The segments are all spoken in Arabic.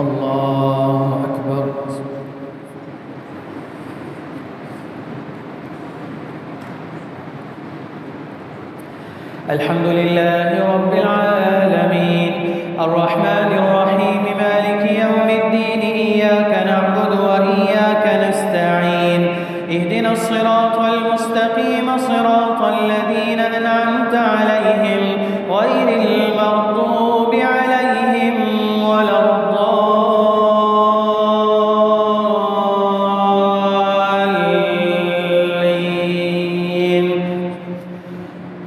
الله أكبر. الحمد لله رب العالمين الرحمن الرحيم مالك يوم الدين إياك نعبد وإياك نستعين اهدنا الصراط المستقيم صراط الذين أنعمت عليهم غير المغضوب عليهم ولا الضالين.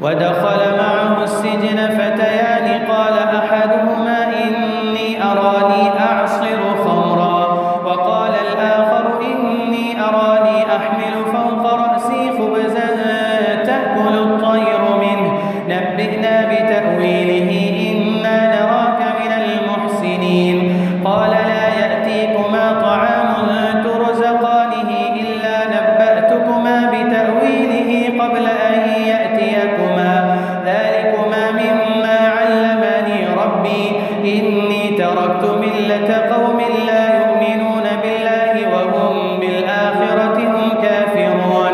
ودخل معه السجن فتيان قال أحدهما إني أراني أعصر خمرا وقال الآخر إني أراني أحمل فوق رأسي خبزا تأكل الطير منه نبئنا بتأويله إنا نراك من المحسنين. قال لا يأتيكما طعام ترزقانه إلا نبأتكما بتأويله قبل أن يأتيكما ذلكما مما علمني ربي إني تركت ملة قوم لا يؤمنون بالله وهم بالآخرة هم كافرون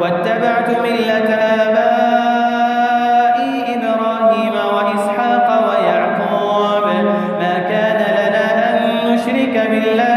واتبعت ملة آبائي إبراهيم وإسحاق ويعقوب ما كان لنا أن نشرك بالله